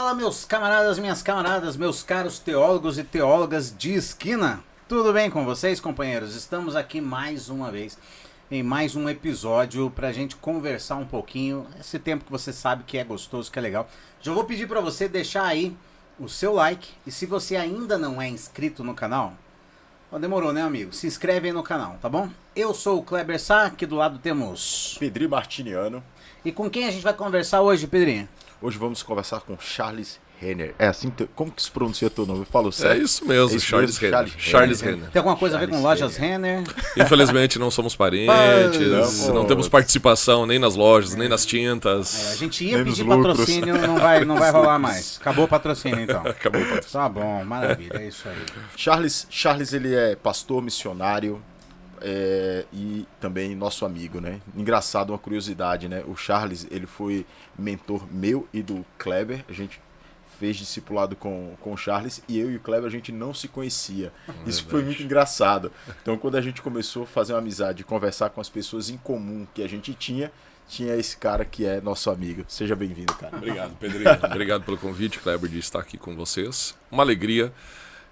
Fala, meus camaradas, minhas camaradas, meus caros teólogos e teólogas de esquina. Tudo bem com vocês, companheiros? Estamos aqui mais uma vez em mais um episódio pra gente conversar um pouquinho. Esse tempo que você sabe que é gostoso, que é legal. Já vou pedir pra você deixar aí o seu like. E se você ainda não é inscrito no canal, demorou, né, amigo? Se inscreve aí no canal, tá bom? Eu sou o Kleber Sá, aqui do lado temos Pedrinho Martiniano. E com quem a gente vai conversar hoje, Pedrinho? Hoje vamos conversar com Charles Renner. É assim, como que se pronuncia teu nome? Eu falo certo? É isso mesmo, Charles Renner. Charles Renner. Tem alguma coisa a ver com lojas Renner? Infelizmente não somos parentes, não temos participação nem nas lojas, nem nas tintas. A gente ia pedir patrocínio, não vai rolar mais. Acabou o patrocínio, então. Acabou o patrocínio. Tá bom, maravilha, é isso aí. Charles ele é pastor missionário e também nosso amigo, né? Engraçado, uma curiosidade, né? O Charles, ele foi mentor meu e do Kleber. A gente fez discipulado com o Charles e eu e o Kleber a gente não se conhecia. Isso foi muito engraçado. Então, quando a gente começou a fazer uma amizade, conversar com as pessoas em comum que a gente tinha esse cara que é nosso amigo. Seja bem-vindo, cara. Obrigado, Pedrinho. Obrigado pelo convite, Kleber, de estar aqui com vocês. Uma alegria,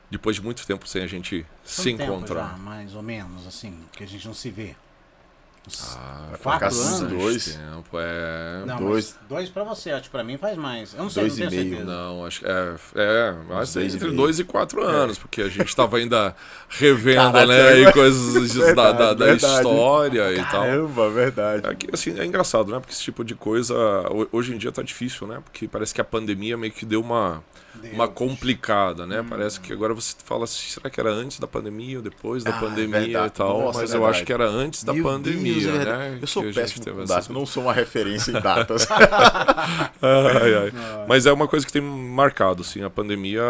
depois de muito tempo sem a gente se encontrar. Já, mais ou menos, assim, que a gente não se vê. Uns 4 anos? Dois. Tempo, Não, dois. Dois pra você, acho que pra mim faz mais. Eu não sei, 2 não e tenho meio. certeza. Não, acho que mas Dois e entre meio. 2 e 4 anos, porque a gente estava ainda revendo, Caraca, né, e coisas da verdade. história e tal. Caramba, verdade. É, que, assim, é engraçado, né? Porque esse tipo de coisa hoje em dia tá difícil, né? Porque parece que a pandemia meio que deu uma complicada, né? Parece que agora você fala assim, será que era antes da pandemia ou depois da pandemia verdade. e tal? Nossa, mas é eu verdade. acho que era antes da Meu pandemia, Deus, é né? verdade. Eu sou que a gente péssimo teve com essa datas, não sou uma referência em datas. Mas é uma coisa que tem marcado, assim, a pandemia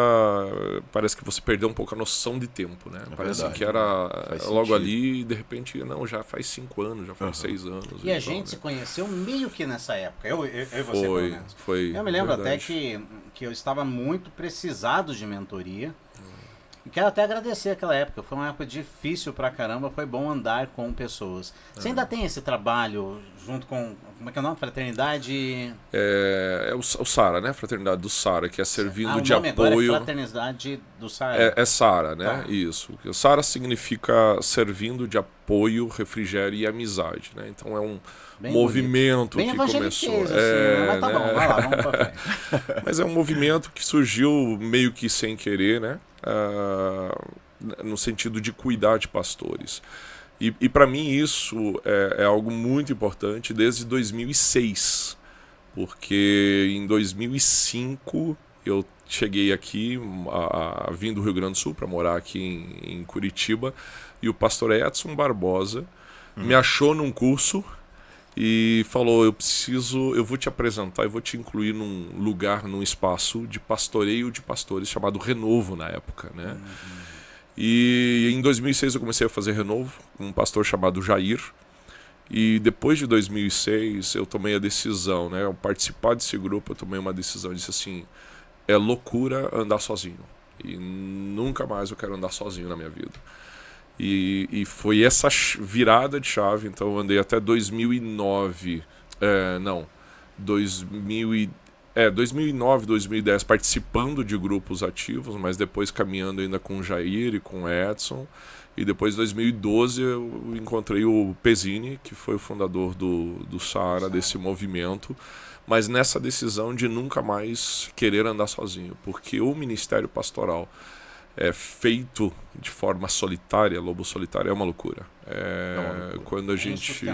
parece que você perdeu um pouco a noção de tempo, né? Parece verdade. que era Faz logo sentido. ali e de repente, não, já faz 5 anos, já faz 6 anos. E a então, gente né? se conheceu meio que nessa época. Eu e você, pelo Foi, menos. foi. Eu me lembro verdade. até que eu estava muito precisado de mentoria. E quero até agradecer aquela época. Foi uma época difícil pra caramba. Foi bom andar com pessoas. Você ainda tem esse trabalho junto com... Como é que é o nome? Fraternidade... É o Sara, né? Fraternidade do Sara, que é servindo o de nome agora é apoio. Fraternidade do Sara. É Sara, né? Tá. Isso. Sara significa servindo de apoio, refrigério e amizade, né? Então é um Bem movimento Bem que evangeliquez, começou. assim, né? Mas tá né? bom, vai lá, vamos pra frente. Mas é um movimento que surgiu meio que sem querer, né? No sentido de cuidar de pastores. E para mim isso é algo muito importante desde 2006, porque em 2005 eu cheguei aqui, vim do Rio Grande do Sul para morar aqui em Curitiba, e o pastor Edson Barbosa me achou num curso e falou, eu vou te apresentar, eu vou te incluir num lugar, num espaço de pastoreio de pastores, chamado Renovo na época, né? E em 2006 eu comecei a fazer Renovo com um pastor chamado Jair, e depois de 2006 eu tomei a decisão, né? Ao participar desse grupo eu tomei uma decisão, eu disse assim, é loucura andar sozinho, e nunca mais eu quero andar sozinho na minha vida. E foi essa virada de chave. Então eu andei até 2009, 2009, 2010 participando de grupos ativos, mas depois caminhando ainda com o Jair e com o Edson. E depois, em 2012, eu encontrei o Pezzini, que foi o fundador do Sara, desse movimento, mas nessa decisão de nunca mais querer andar sozinho, porque o ministério pastoral feito de forma solitária, lobo solitário, é uma loucura. Quando a gente...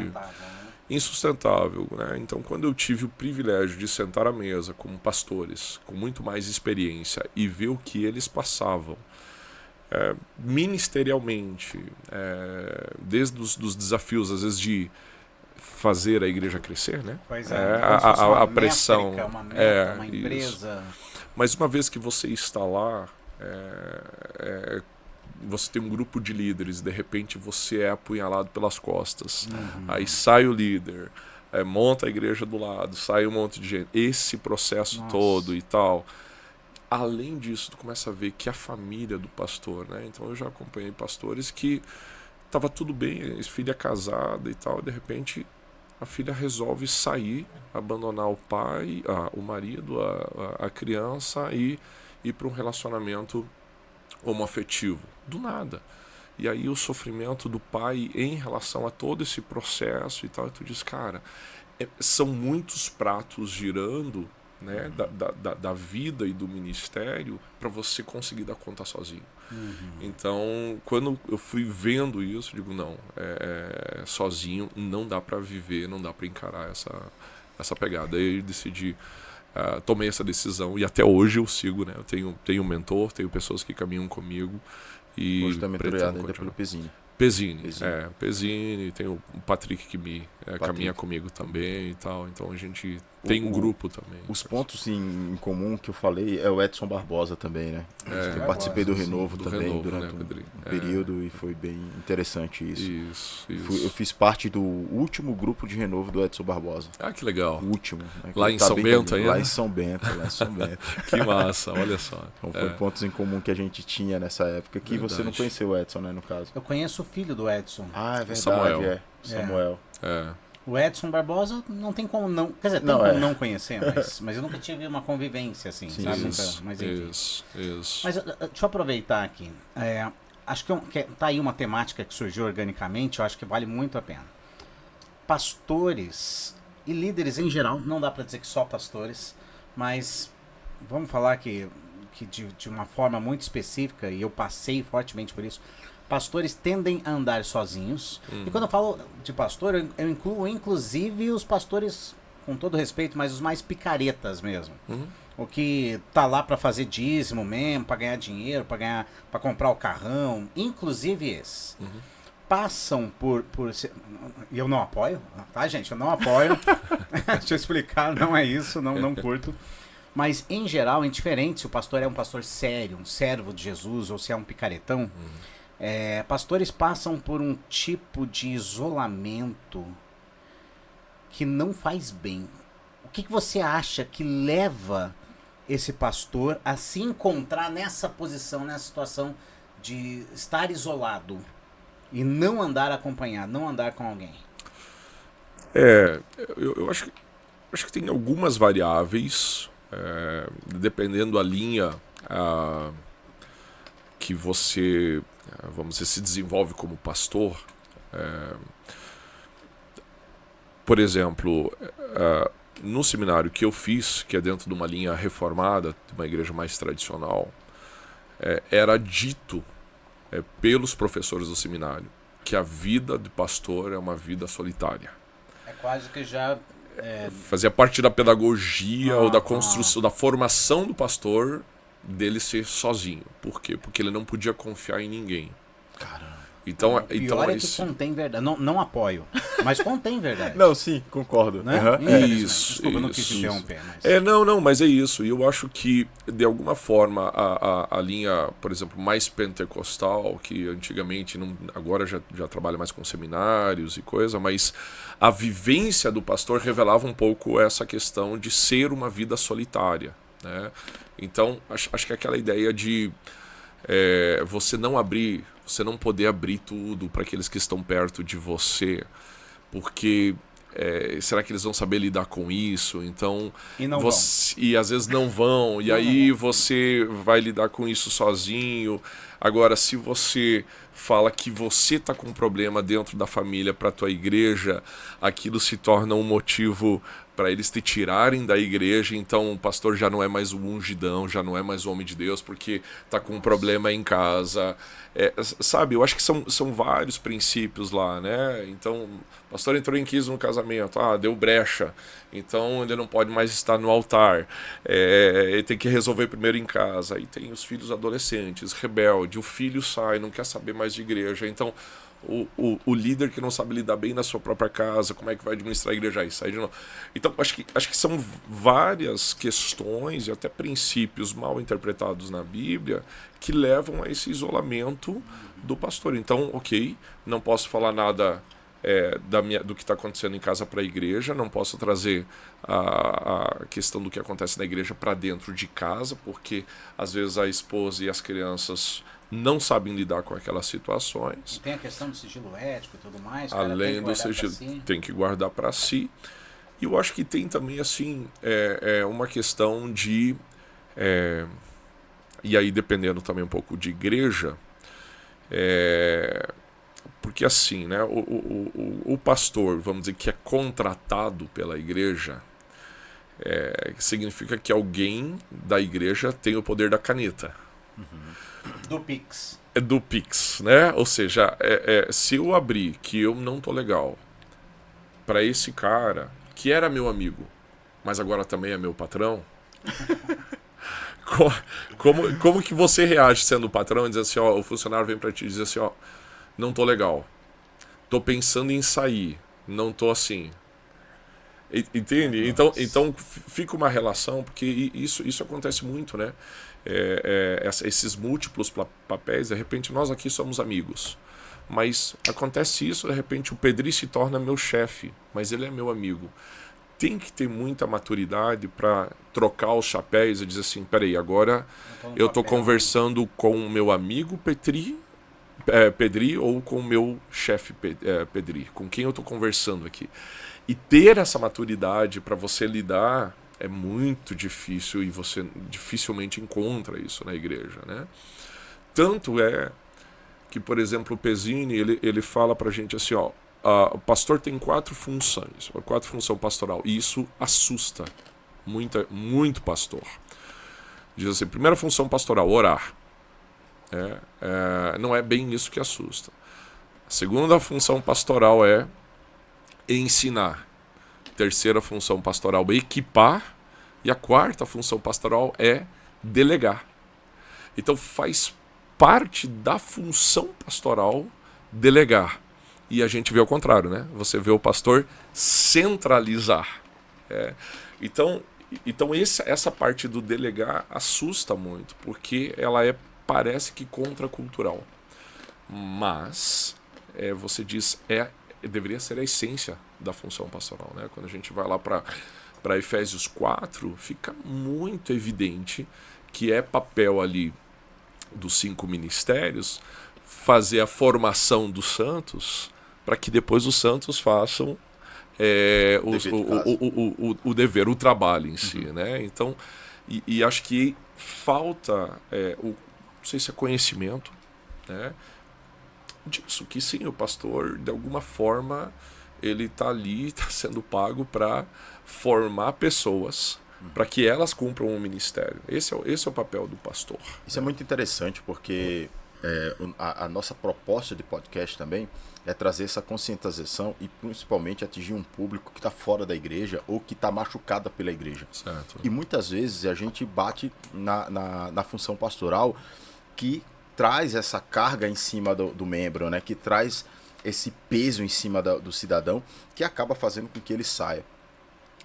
Insustentável, né? Então, quando eu tive o privilégio de sentar à mesa com pastores com muito mais experiência e ver o que eles passavam ministerialmente, desde os desafios, às vezes, de fazer a igreja crescer, né? Pois a pressão, métrica, uma meta, uma isso. empresa. Mas uma vez que você está lá, você tem um grupo de líderes, de repente você é apunhalado pelas costas. Aí sai o líder, monta a igreja do lado, sai um monte de gente. Esse processo todo e tal. Além disso, tu começa a ver que a família do pastor, né? Então eu já acompanhei pastores que estava tudo bem, filha casada e tal, de repente a filha resolve sair, abandonar o pai, o marido, a criança e ir para um relacionamento homoafetivo. Do nada. E aí o sofrimento do pai em relação a todo esse processo e tal, e tu diz, cara, são muitos pratos girando, né, da vida e do ministério para você conseguir dar conta sozinho. Então, quando eu fui vendo isso, digo, não, sozinho não dá para viver, não dá para encarar essa pegada. Aí eu decidi, tomei essa decisão e até hoje eu sigo, né? Eu tenho um mentor, tenho pessoas que caminham comigo. E hoje está mentoreado ainda pelo Pezzini. Pezzini, tem o Patrick que caminha comigo também e tal. Então a gente tem um grupo também. Os pontos em comum que eu falei é o Edson Barbosa também, né? Eu participei do Renovo também durante um período e foi bem interessante isso. Eu fiz parte do último grupo de Renovo do Edson Barbosa. Ah, que legal. O último. Né? Lá em São Bento ainda? Lá em São Bento. Que massa, olha só. Então foi pontos em comum que a gente tinha nessa época que você não conheceu o Edson, né, no caso. Eu conheço o filho do Edson. Ah, é verdade. Samuel. O Edson Barbosa não tem como não... Quer dizer, tem como não conhecer, mas eu nunca tive uma convivência assim, Sim, sabe? Isso, mas enfim. Isso. Mas deixa eu aproveitar aqui. Acho que tá aí uma temática que surgiu organicamente, eu acho que vale muito a pena. Pastores e líderes em geral, não dá para dizer que só pastores, mas vamos falar que de uma forma muito específica, e eu passei fortemente por isso, pastores tendem a andar sozinhos. E quando eu falo de pastor, eu incluo inclusive os pastores, com todo respeito, mas os mais picaretas mesmo. O que tá lá para fazer dízimo mesmo, para ganhar dinheiro, para comprar o carrão, inclusive esses. Passam por... E eu não apoio, tá, gente? Eu não apoio. Deixa eu explicar, não é isso, não curto. Mas, em geral, é indiferente se o pastor é um pastor sério, um servo de Jesus, ou se é um picaretão. Pastores passam por um tipo de isolamento que não faz bem. O que você acha que leva esse pastor a se encontrar nessa posição, nessa situação de estar isolado e não andar acompanhado, não andar com alguém? Eu acho que tem algumas variáveis, dependendo da linha que você, vamos dizer, se desenvolve como pastor. Por exemplo, no seminário que eu fiz, que é dentro de uma linha reformada, de uma igreja mais tradicional, era dito pelos professores do seminário que a vida de pastor é uma vida solitária. É quase que já... Fazia parte da pedagogia ou da construção, da formação do pastor, dele ser sozinho. Por quê? Porque ele não podia confiar em ninguém. Caramba. Então, o pior é que contém verdade. Não apoio, mas contém verdade. Não, sim, concordo. Né? Isso. Desculpa, não quis te interromper. Mas... Não, mas é isso. E eu acho que, de alguma forma, a linha, por exemplo, mais pentecostal, que antigamente, agora já trabalha mais com seminários e coisa, mas a vivência do pastor revelava um pouco essa questão de ser uma vida solitária, né? Então, acho que aquela ideia de você não poder abrir tudo para aqueles que estão perto de você, porque será que eles vão saber lidar com isso? Então, e às vezes não vão, e aí você vai lidar com isso sozinho. Agora, se você fala que você está com um problema dentro da família para a tua igreja, aquilo se torna um motivo para eles te tirarem da igreja. Então o pastor já não é mais o ungidão, já não é mais o homem de Deus, porque está com um problema em casa. Sabe, eu acho que são vários princípios lá, né? Então, o pastor entrou em crise no casamento, deu brecha, então ele não pode mais estar no altar, ele tem que resolver primeiro em casa. Aí tem os filhos adolescentes, rebelde, o filho sai, não quer saber mais de igreja, então o líder que não sabe lidar bem na sua própria casa, como é que vai administrar a igreja aí, sai de novo. Então acho que são várias questões e até princípios mal interpretados na Bíblia que levam a esse isolamento do pastor. Então, ok, não posso falar nada do que está acontecendo em casa para a igreja, não posso trazer a questão do que acontece na igreja para dentro de casa, porque às vezes a esposa e as crianças não sabem lidar com aquelas situações. Tem a questão do sigilo ético e tudo mais. Além do sigilo, tem que guardar para si. E eu acho que tem também assim uma questão de e aí dependendo também um pouco de igreja, porque assim, né, o pastor, vamos dizer, que é contratado pela igreja, significa que alguém da igreja tem o poder da caneta. Do Pix. Do Pix, né? Ou seja, se eu abrir que eu não tô legal para esse cara, que era meu amigo, mas agora também é meu patrão, como que você reage sendo o patrão e dizer assim, ó, o funcionário vem para ti e diz assim, ó, não tô legal, tô pensando em sair, não tô assim. Entende? Então fica uma relação, porque isso acontece muito, né? Esses múltiplos papéis, de repente nós aqui somos amigos, mas acontece isso, de repente o Pedri se torna meu chefe, mas ele é meu amigo. Tem que ter muita maturidade para trocar os chapéus e dizer assim, peraí, agora eu estou conversando com o meu amigo Pedri ou com o meu chefe Pedri, com quem eu estou conversando aqui. E ter essa maturidade para você lidar é muito difícil e você dificilmente encontra isso na igreja, né? Tanto é que, por exemplo, o Pezzini, ele fala pra gente assim, ó, o pastor tem 4 funções pastoral, e isso assusta muito pastor. Diz assim, primeira função pastoral, orar. Não é bem isso que assusta. A segunda função pastoral é ensinar. Terceira função pastoral é equipar. E a quarta função pastoral é delegar. Então faz parte da função pastoral delegar. E a gente vê ao contrário, né? Você vê o pastor centralizar. Então essa parte do delegar assusta muito, porque ela parece que contracultural. Mas você diz, deveria ser a essência da função pastoral, né? Quando a gente vai lá para Efésios 4, fica muito evidente que é papel ali dos 5 ministérios fazer a formação dos santos para que depois os santos façam o dever, o trabalho em si, né? Então, e acho que falta, não sei se é conhecimento, né? Disso, que sim, o pastor, de alguma forma, ele está ali, está sendo pago para formar pessoas, para que elas cumpram um ministério. Esse é o papel do pastor. Isso é muito interessante, porque a nossa proposta de podcast também é trazer essa conscientização e principalmente atingir um público que está fora da igreja ou que está machucado pela igreja. Certo. E muitas vezes a gente bate na função pastoral que traz essa carga em cima do membro, né? Que traz esse peso em cima do cidadão, que acaba fazendo com que ele saia.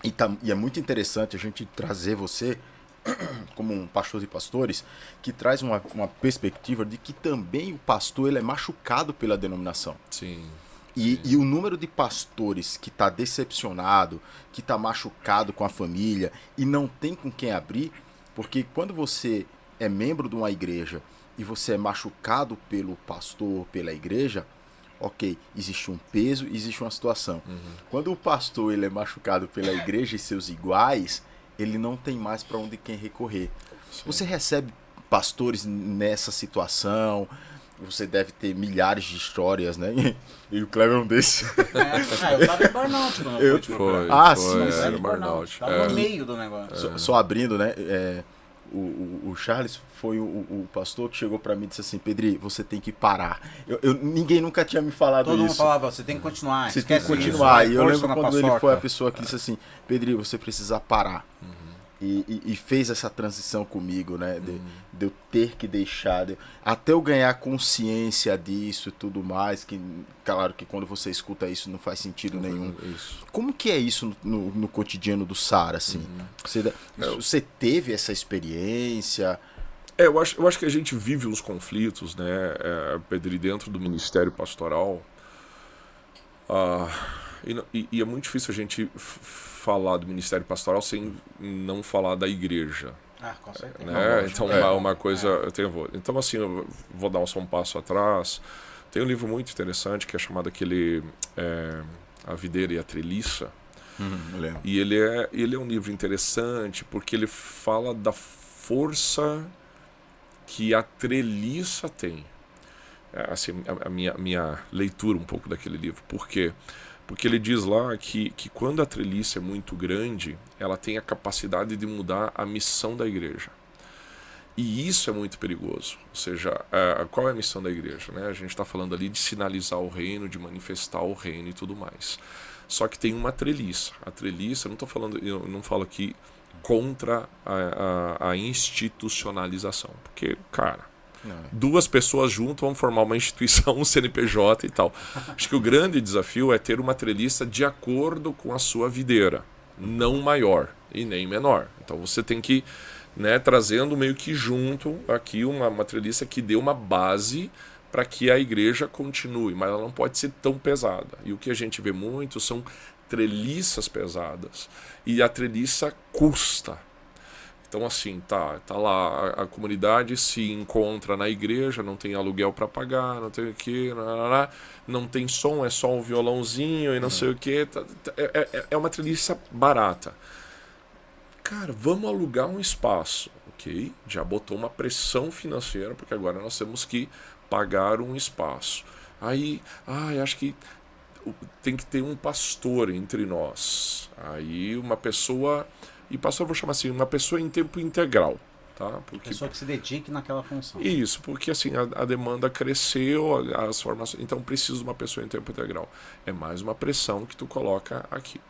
E é muito interessante a gente trazer você, como um pastor de pastores, que traz uma perspectiva de que também o pastor ele é machucado pela denominação. Sim. E o número de pastores que está decepcionado, que está machucado com a família e não tem com quem abrir, porque quando você é membro de uma igreja e você é machucado pelo pastor, pela igreja, ok, existe um peso, existe uma situação. Quando o pastor ele é machucado pela igreja e seus iguais, ele não tem mais para onde quem recorrer. Sim. Você recebe pastores nessa situação, você deve ter milhares de histórias, né? E o Cleber é um desses. Eu tava em burnout quando eu fui. Sim, era burnout. Tava no meio do negócio. Só abrindo, né? O Charles foi o pastor que chegou pra mim e disse assim, Pedri, você tem que parar. Ninguém nunca tinha me falado isso. Todo mundo falava, você tem que continuar. Você tem que continuar. E eu lembro quando paçoca. ele foi a pessoa que disse assim, Pedri, você precisa parar. E fez essa transição comigo, né? De eu ter que deixar, até eu ganhar consciência disso e tudo mais, que claro que quando você escuta isso não faz sentido nenhum. Isso. Como que é isso no cotidiano do Sara, assim? Você teve essa experiência? Eu acho que a gente vive os conflitos, né, Pedro, dentro do ministério pastoral. E é muito difícil a gente falar do ministério pastoral sem não falar da igreja. Com certeza. Né? Então, uma coisa. Então, assim, eu vou dar só um passo atrás. Tem um livro muito interessante que é chamado A Videira e a Treliça. Lembro. E ele é um livro interessante porque ele fala da força que a treliça tem. Assim, a minha leitura um pouco daquele livro. Por quê? Porque ele diz lá que quando a treliça é muito grande, ela tem a capacidade de mudar a missão da igreja. E isso é muito perigoso. Ou seja, qual é a missão da igreja? Né? A gente está falando ali de sinalizar o reino, de manifestar o reino e tudo mais. Só que tem uma treliça. A treliça, eu não falo aqui contra a institucionalização. Porque, cara, duas pessoas juntas vão formar uma instituição, um CNPJ e tal. Acho que o grande desafio é ter uma treliça de acordo com a sua videira. Não maior e nem menor. Então você tem que, né, trazendo meio que junto aqui uma treliça que dê uma base para que a igreja continue, mas ela não pode ser tão pesada. E o que a gente vê muito são treliças pesadas. E a treliça custa. Então, assim, tá lá, a comunidade se encontra na igreja, não tem aluguel para pagar, não tem o que, não tem som, é só um violãozinho e não sei o que. É uma treliça barata. Cara, vamos alugar um espaço, ok? Já botou uma pressão financeira, porque agora nós temos que pagar um espaço. Aí, acho que tem que ter um pastor entre nós. Aí uma pessoa... E pastor eu vou chamar assim, uma pessoa em tempo integral. Tá? Porque, pessoa que se dedique naquela função. Isso, porque assim, a demanda cresceu, as formações, então precisa de uma pessoa em tempo integral. É mais uma pressão que tu coloca aqui.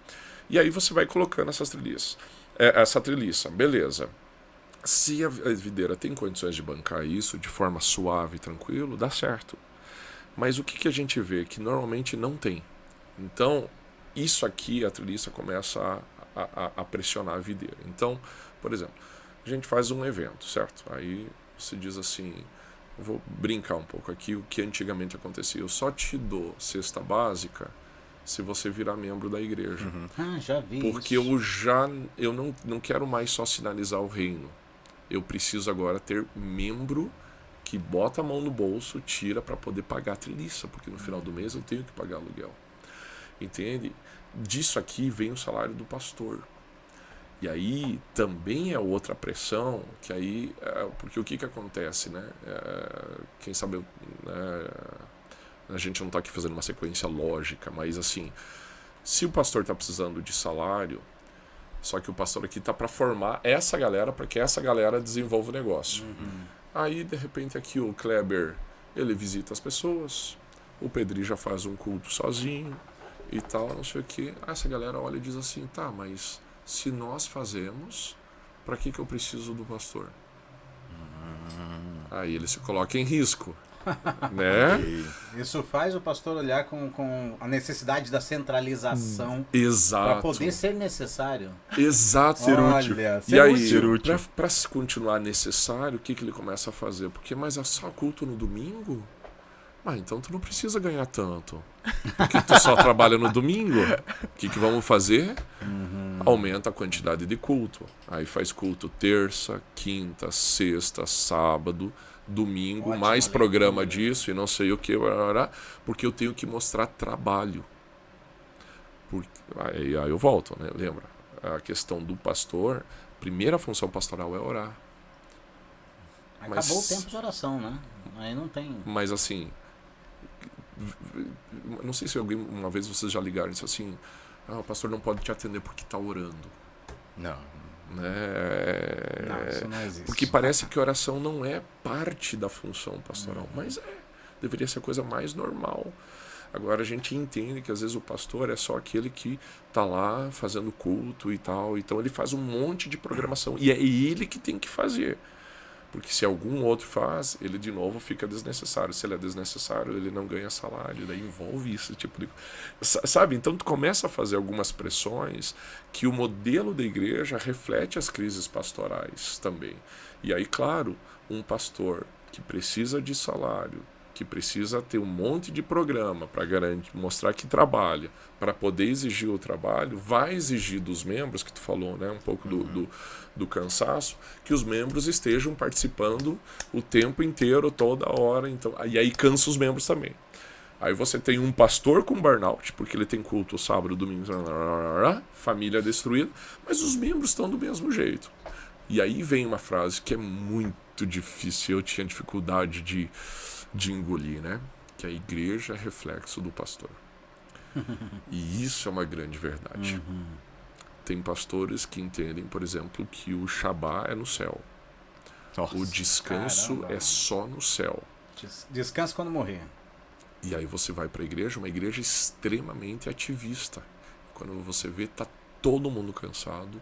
E aí você vai colocando essas treliças. Essa treliça, beleza. Se a videira tem condições de bancar isso de forma suave e tranquilo, dá certo. Mas o que a gente vê? Que normalmente não tem. Então, isso aqui, a treliça começa a pressionar a videira. Então, por exemplo, a gente faz um evento, certo? Aí você diz assim, vou brincar um pouco aqui, o que antigamente acontecia. Eu só te dou cesta básica se você virar membro da igreja. Já vi porque isso. eu não quero mais só sinalizar o reino. Eu preciso agora ter membro que bota a mão no bolso, tira para poder pagar a treliça, porque no final do mês eu tenho que pagar aluguel. Entende? Disso aqui vem o salário do pastor. E aí também é outra pressão, que aí, porque o que acontece, né? Quem sabe, né, a gente não está aqui fazendo uma sequência lógica, mas assim, se o pastor está precisando de salário, só que o pastor aqui está para formar essa galera, para que essa galera desenvolva o negócio. Aí, de repente, aqui o Kleber, ele visita as pessoas, o Pedri já faz um culto sozinho e tal, não sei o que. Essa galera olha e diz assim, tá, mas se nós fazemos, para que eu preciso do pastor? Aí ele se coloca em risco. Né? Isso faz o pastor olhar com a necessidade da centralização para poder ser necessário. Exato. Ser útil. E aí, para continuar necessário, o que ele começa a fazer? Porque, mas é só culto no domingo? Então tu não precisa ganhar tanto. Porque tu só trabalha no domingo. O que vamos fazer? Aumenta a quantidade de culto. Aí faz culto terça, quinta, sexta, sábado, domingo, ótimo, mais programa disso e não sei o que, porque eu tenho que mostrar trabalho. Aí eu volto, né? Lembra? A questão do pastor, primeira função pastoral é orar. Acabou o tempo de oração, né? Aí não tem... Mas assim, não sei se uma vez vocês já ligaram isso assim, o pastor não pode te atender porque está orando. Não. Não, isso não existe. Porque parece que oração não é parte da função pastoral, mas deveria ser a coisa mais normal. Agora a gente entende que às vezes o pastor é só aquele que está lá fazendo culto e tal, então ele faz um monte de programação e é ele que tem que fazer. Porque se algum outro faz, ele de novo fica desnecessário. Se ele é desnecessário, ele não ganha salário. Daí envolve isso, tipo de... Sabe? Então tu começa a fazer algumas pressões que o modelo da igreja reflete as crises pastorais também. E aí, claro, um pastor que precisa de salário, que precisa ter um monte de programa para garantir, mostrar que trabalha, para poder exigir o trabalho, vai exigir dos membros, que tu falou, né, um pouco do cansaço, que os membros estejam participando o tempo inteiro, toda hora. Então, e aí cansa os membros também. Aí você tem um pastor com burnout, porque ele tem culto sábado, domingo, família destruída, mas os membros estão do mesmo jeito. E aí vem uma frase que é muito difícil, eu tinha dificuldade de engolir, né? Que a igreja é reflexo do pastor. E isso é uma grande verdade. Tem pastores que entendem, por exemplo, que o Shabá é no céu. Nossa. O descanso Caramba. é só no céu. Descansa quando morrer. E aí você vai para a igreja, uma igreja extremamente ativista. Quando você vê, tá todo mundo cansado,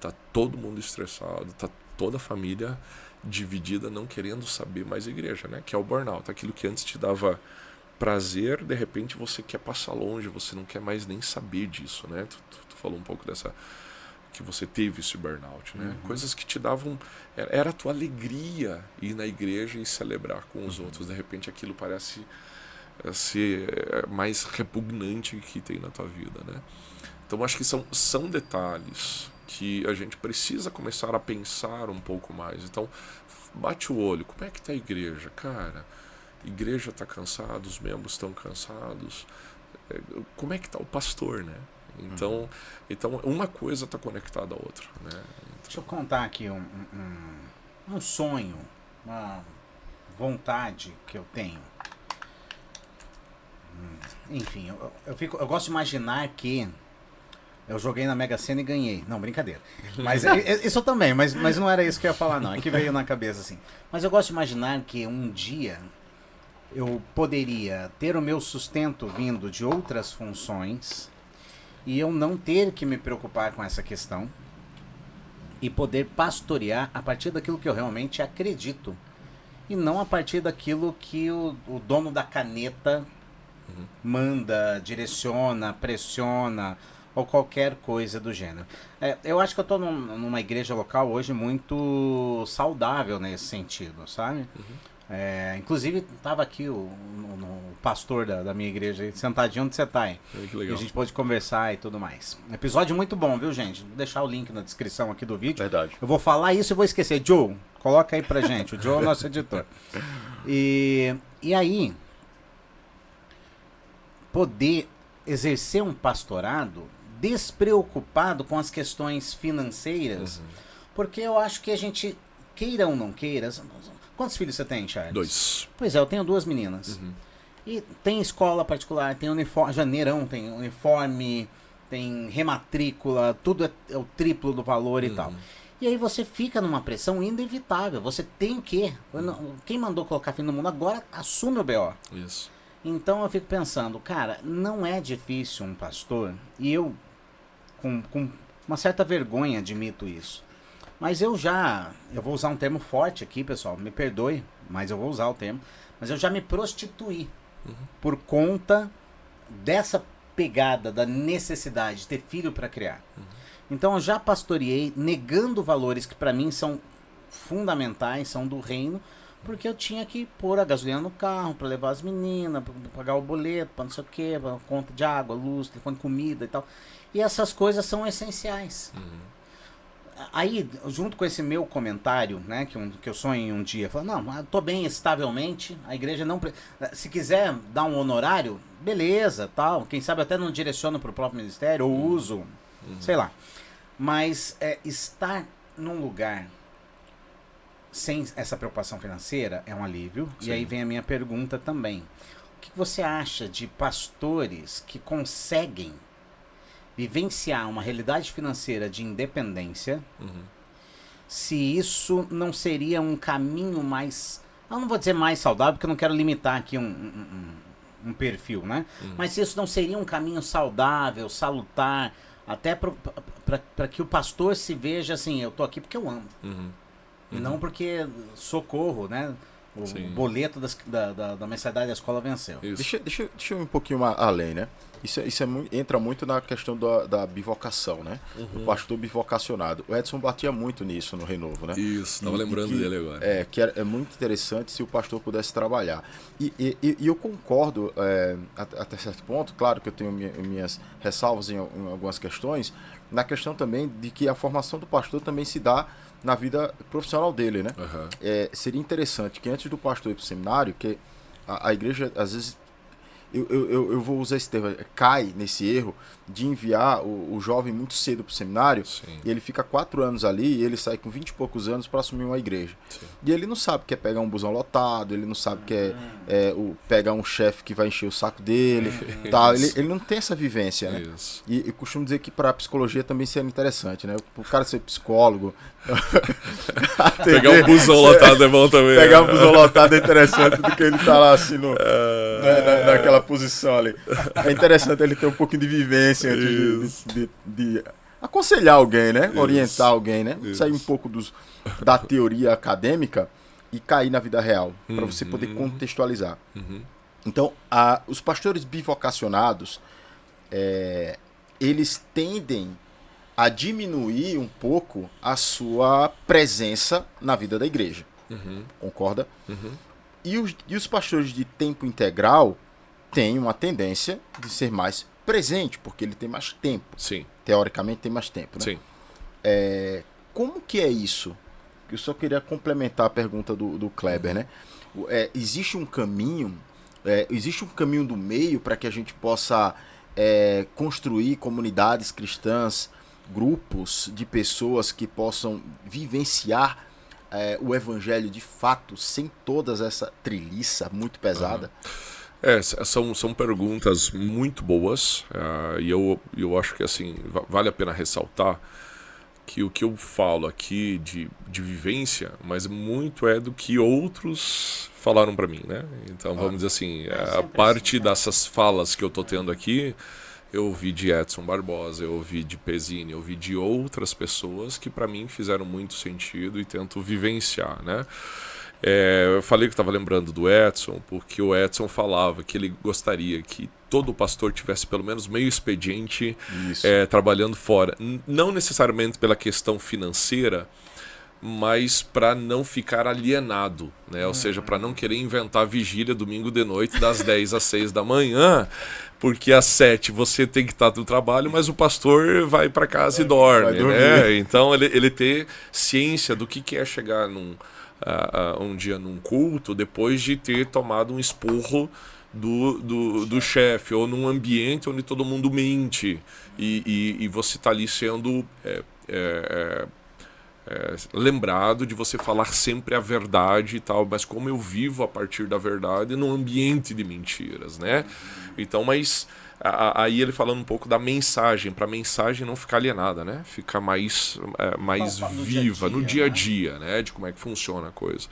tá todo mundo estressado, tá toda a família dividida, não querendo saber mais a igreja, né? Que é o burnout. Aquilo que antes te dava prazer, de repente você quer passar longe, você não quer mais nem saber disso, né? Tu falou um pouco dessa... que você teve esse burnout, né? Coisas que te davam... Era a tua alegria ir na igreja e celebrar com os outros. De repente aquilo parece ser mais repugnante que tem na tua vida, né? Então acho que são detalhes que a gente precisa começar a pensar um pouco mais. Então, bate o olho. Como é que está a igreja? Cara, a igreja está cansada, os membros estão cansados. Como é que está o pastor, né? Então, uma coisa está conectada à outra, né? Deixa eu contar aqui um sonho, uma vontade que eu tenho. Enfim, eu gosto de imaginar que eu joguei na Mega Sena e ganhei. Não, brincadeira. Mas isso também, mas não era isso que eu ia falar, não. É que veio na cabeça, assim. Mas eu gosto de imaginar que um dia eu poderia ter o meu sustento vindo de outras funções e eu não ter que me preocupar com essa questão e poder pastorear a partir daquilo que eu realmente acredito e não a partir daquilo que o dono da caneta manda, direciona, pressiona ou qualquer coisa do gênero. Eu acho que eu estou numa igreja local hoje muito saudável nesse sentido, sabe? Inclusive, estava aqui o pastor da minha igreja aí, sentadinho onde você está aí. Que legal. E a gente pôde conversar e tudo mais. Episódio muito bom, viu, gente? Vou deixar o link na descrição aqui do vídeo. Verdade. Eu vou falar isso e vou esquecer. Joe, coloca aí pra gente. O Joe é o nosso editor. E aí, poder exercer um pastorado despreocupado com as questões financeiras, porque eu acho que a gente, queira ou não queira... Quantos filhos você tem, Charles? 2. Pois é, eu tenho 2 meninas. E tem escola particular, tem uniforme, janeirão tem uniforme, tem rematrícula, tudo é o triplo do valor e tal. E aí você fica numa pressão inevitável. Você tem que... Quem mandou colocar fim no mundo agora assume o BO. Isso. Então eu fico pensando, cara, não é difícil um pastor, e eu com uma certa vergonha admito isso, mas eu vou usar um termo forte aqui, pessoal, me perdoe, mas eu vou usar o termo, mas eu já me prostituí por conta dessa pegada da necessidade de ter filho para criar. Então eu já pastoreei negando valores que para mim são fundamentais, são do reino, porque eu tinha que pôr a gasolina no carro para levar as meninas, pra pagar o boleto, para não sei o que, pra conta de água, luz, telefone, comida e tal. E essas coisas são essenciais. Aí, junto com esse meu comentário, né, que eu sonho um dia, falando, não, eu tô bem estavelmente, a igreja não... Se quiser dar um honorário, beleza, tal. Quem sabe até não direciono para o próprio ministério, ou uso, sei lá. Mas estar num lugar sem essa preocupação financeira é um alívio. Sim. E aí vem a minha pergunta também. O que você acha de pastores que conseguem vivenciar uma realidade financeira de independência, se isso não seria um caminho mais... Eu não vou dizer mais saudável, porque eu não quero limitar aqui um perfil, né? Mas se isso não seria um caminho saudável, salutar, até para que o pastor se veja assim, eu tô aqui porque eu amo. E não porque socorro, né? O boleto da mensalidade da escola venceu. Deixa eu ir um pouquinho além, né? entra muito na questão da bivocação, né? O pastor bivocacionado. O Edson batia muito nisso no Renovo, né? Isso, estava lembrando dele agora. É muito interessante se o pastor pudesse trabalhar. E eu concordo até certo ponto, claro que eu tenho minhas ressalvas em algumas questões, na questão também de que a formação do pastor também se dá na vida profissional dele, né? Seria interessante que antes do pastor ir para o seminário, que a igreja, às vezes, eu vou usar esse termo, cai nesse erro de enviar o jovem muito cedo para o seminário. Sim. E ele fica 4 anos ali e ele sai com 20 e poucos anos para assumir uma igreja. Sim. E ele não sabe que é pegar um busão lotado, ele não sabe que é pegar um chefe que vai encher o saco dele. Tá? Ele não tem essa vivência, né? Isso. E eu costumo dizer que para a psicologia também seria interessante, né? O cara ser psicólogo... Pegar um busão lotado é bom também. Pegar um busão lotado é interessante do que ele tá lá assim naquela posição ali. É interessante ele ter um pouquinho de vivência de aconselhar alguém, né? Isso. Orientar alguém, né? Isso. Sair um pouco da teoria acadêmica e cair na vida real, para você poder contextualizar. Então, os pastores bivocacionados, eles tendem a diminuir um pouco a sua presença na vida da igreja. Concorda? E os pastores de tempo integral têm uma tendência de ser mais presente, porque ele tem mais tempo. Sim. Teoricamente tem mais tempo, né? Sim. Como que é isso? Eu só queria complementar a pergunta do Kleber, né? Existe um caminho do meio para que a gente possa construir comunidades cristãs, grupos de pessoas que possam vivenciar o evangelho de fato, sem toda essa treliça muito pesada? São perguntas muito boas, e eu acho que assim, vale a pena ressaltar que o que eu falo aqui de vivência, mas muito do que outros falaram para mim, né? Então vamos dizer assim, a parte dessas falas que eu tô tendo aqui, eu ouvi de Edson Barbosa, eu ouvi de Pezzini, eu ouvi de outras pessoas que para mim fizeram muito sentido e tento vivenciar, né? Eu falei que estava lembrando do Edson, porque o Edson falava que ele gostaria que todo pastor tivesse pelo menos meio expediente trabalhando fora. Não necessariamente pela questão financeira, mas para não ficar alienado, né? Ou seja, para não querer inventar vigília domingo de noite das 10 às 6 da manhã, porque às 7 você tem que estar no trabalho, mas o pastor vai para casa e dorme, né? Então ele ter ciência do que é chegar um dia num culto depois de ter tomado um esporro do chefe, ou num ambiente onde todo mundo mente e você está ali sendo lembrado de você falar sempre a verdade e tal, mas como eu vivo a partir da verdade num ambiente de mentiras, né? Então, mas aí ele falando um pouco da mensagem, para a mensagem não ficar alienada, né? Ficar mais viva no dia a dia, né? De como é que funciona a coisa.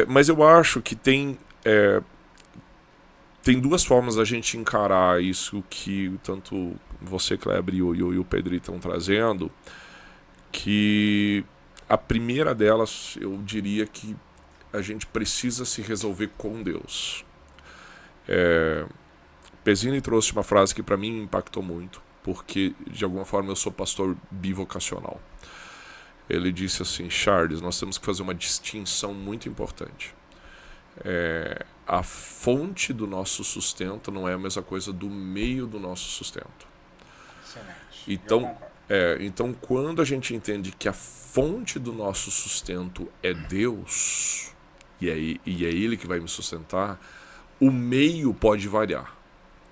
Mas eu acho que tem duas formas da gente encarar isso que tanto você, Kleber, e o Pedro estão trazendo, que a primeira delas, eu diria que a gente precisa se resolver com Deus. Pezzini trouxe uma frase que para mim me impactou muito, porque de alguma forma eu sou pastor bivocacional. Ele disse assim: Charles, nós temos que fazer uma distinção muito importante. A fonte do nosso sustento não é a mesma coisa do meio do nosso sustento. Excelente. Então, quando a gente entende que a fonte do nosso sustento é Deus, e é Ele que vai me sustentar, o meio pode variar,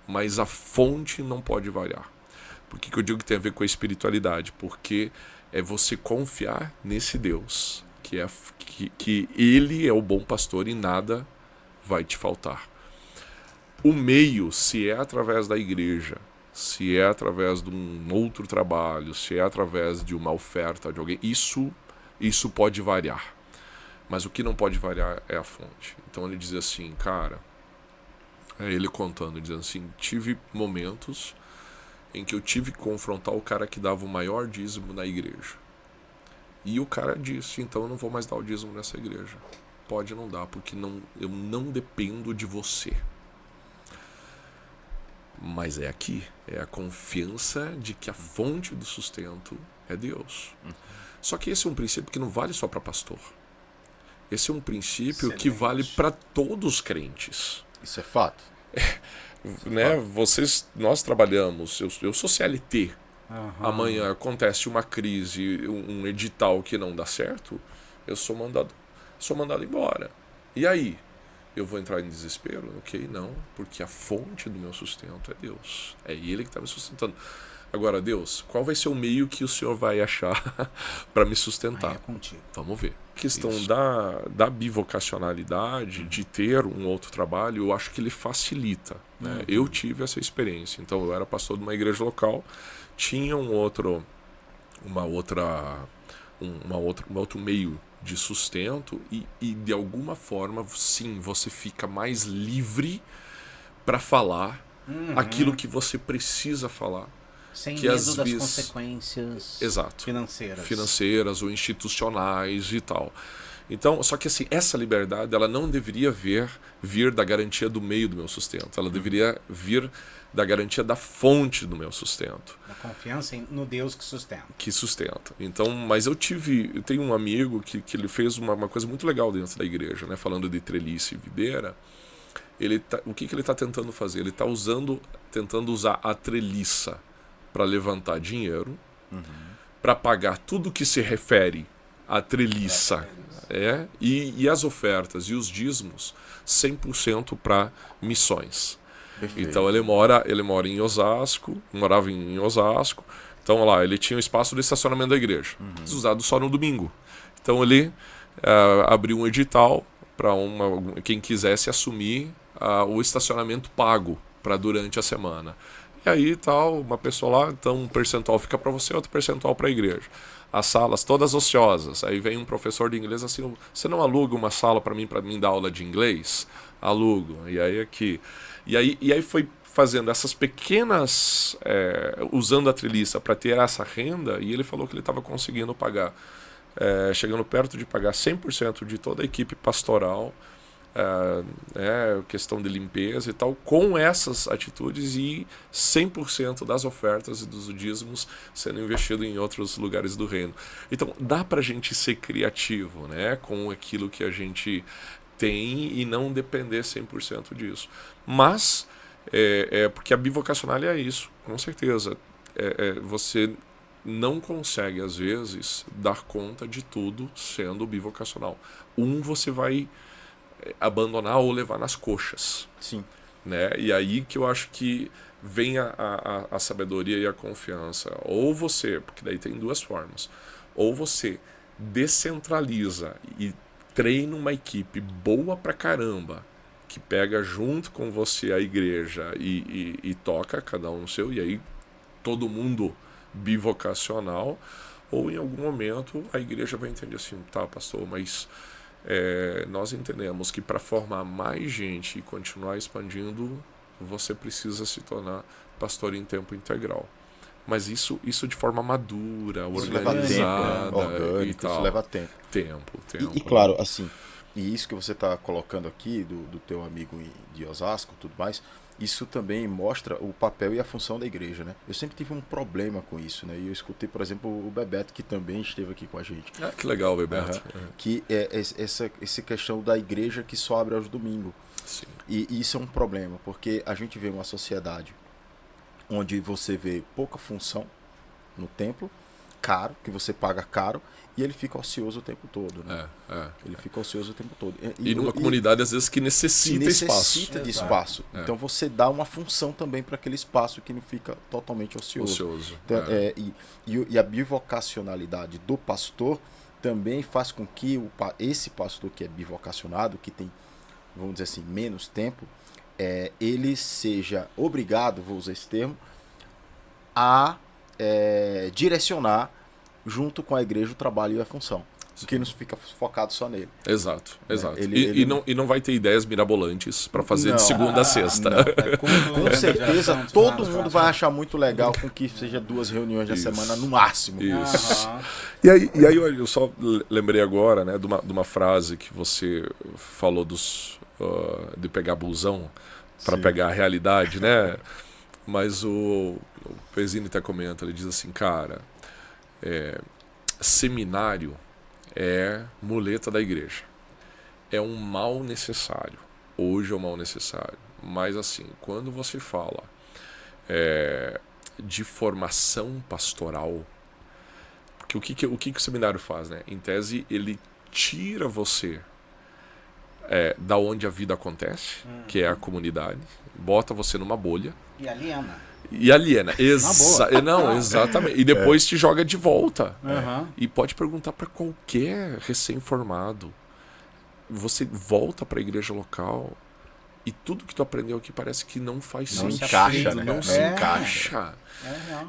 mas a fonte não pode variar. Por que eu digo que tem a ver com a espiritualidade? Porque é você confiar nesse Deus, que Ele é o bom pastor e nada vai te faltar. O meio, se é através da igreja, se é através de um outro trabalho, se é através de uma oferta de alguém, isso pode variar. Mas o que não pode variar é a fonte. Então ele diz assim, cara, ele contando, dizendo assim, tive momentos em que eu tive que confrontar o cara que dava o maior dízimo na igreja. E o cara disse, então eu não vou mais dar o dízimo nessa igreja. Pode não dar, porque eu não dependo de você. Mas é aqui, é a confiança de que a fonte do sustento é Deus. Só que esse é um princípio que não vale só para pastor. Esse é um princípio que vale para todos os crentes. Isso é fato. Né? Nós trabalhamos, eu sou CLT. Amanhã acontece uma crise, um edital que não dá certo, eu sou mandado embora. E aí? Eu vou entrar em desespero? Ok, não, porque a fonte do meu sustento é Deus. É Ele que está me sustentando. Agora, Deus, qual vai ser o meio que o Senhor vai achar para me sustentar? É contigo. Vamos ver. A questão da bivocacionalidade, de ter um outro trabalho, eu acho que ele facilita. Né? Eu tive essa experiência. Então, eu era pastor de uma igreja local, tinha um outro meio de sustento e de alguma forma, sim, você fica mais livre para falar aquilo que você precisa falar. Sem que medo das consequências financeiras ou institucionais e tal. Então, só que assim, essa liberdade ela não deveria vir da garantia do meio do meu sustento. Ela deveria vir da garantia da fonte do meu sustento. Da confiança no Deus que sustenta. Que sustenta. Então, mas eu tenho um amigo que ele fez uma coisa muito legal dentro da igreja, né? Falando de treliça e videira. O que ele está tentando fazer? Ele está tentando usar a treliça para levantar dinheiro, para pagar tudo que se refere à treliça, e as ofertas e os dízimos 100% para missões. Perfeito. Então ele mora em Osasco, morava em Osasco. Então lá, ele tinha o espaço de estacionamento da igreja, usado só no domingo. Então ele abriu um edital para quem quisesse assumir o estacionamento pago para durante a semana. E aí uma pessoa lá, então um percentual fica para você, outro percentual para a igreja. As salas todas ociosas. Aí vem um professor de inglês assim, você não aluga uma sala para mim dar aula de inglês? Alugo. E aí aqui. E aí foi fazendo essas pequenas, usando a treliça para ter essa renda, e ele falou que ele estava conseguindo pagar, chegando perto de pagar 100% de toda a equipe pastoral, questão de limpeza e tal, com essas atitudes, e 100% das ofertas e dos dízimos sendo investido em outros lugares do reino. Então dá para a gente ser criativo, né, com aquilo que a gente tem e não depender 100% disso. Mas porque a bivocacional é isso, com certeza. Você não consegue às vezes dar conta de tudo sendo bivocacional. Você vai abandonar ou levar nas coxas. Sim. Né? E aí que eu acho que vem a sabedoria e a confiança. Ou você, porque daí tem duas formas, ou você descentraliza e treina uma equipe boa pra caramba, que pega junto com você a igreja e toca, cada um no seu, e aí todo mundo bivocacional, ou em algum momento a igreja vai entender assim, tá, pastor, mas nós entendemos que para formar mais gente e continuar expandindo, você precisa se tornar pastor em tempo integral. Mas isso de forma madura, organizada, orgânico, e tal. Isso leva tempo. Tempo. E claro, assim, e isso que você está colocando aqui do teu amigo de Osasco, tudo mais, isso também mostra o papel e a função da igreja, né? Eu sempre tive um problema com isso, né? E eu escutei, por exemplo, o Bebeto, que também esteve aqui com a gente. Ah, que legal, Bebeto. Que é essa questão da igreja que só abre aos domingos. Sim. E isso é um problema, porque a gente vê uma sociedade onde você vê pouca função no templo, caro, que você paga caro, e ele fica ocioso o tempo todo, né? Ele fica ocioso o tempo todo. E numa comunidade, às vezes, que necessita de espaço. Então você dá uma função também para aquele espaço que não fica totalmente ocioso. Então, e a bivocacionalidade do pastor também faz com que esse pastor que é bivocacionado, que tem, vamos dizer assim, menos tempo, ele seja obrigado, vou usar esse termo, a direcionar junto com a igreja o trabalho e a função. Que não fica focado só nele. Exato. E não vai ter ideias mirabolantes para fazer de segunda a sexta. Com certeza todo mundo vai achar muito legal com que seja 2 reuniões na semana no máximo. Isso. E aí eu só lembrei agora, né, de uma frase que você falou de pegar busão para pegar a realidade, né? Mas o Pezzini até comenta, ele diz assim, cara, seminário é muleta da igreja. É um mal necessário. Hoje é um mal necessário. Mas assim, quando você fala de formação pastoral, porque o que o seminário faz, né? Em tese, ele tira você da onde a vida acontece, que é a comunidade, bota você numa bolha. E aliena. E aliena. Não, exatamente. E depois te joga de volta. E pode perguntar para qualquer recém-formado. Você volta para a igreja local e tudo que tu aprendeu aqui parece que não faz Não sentido. encaixa, né? Não se encaixa.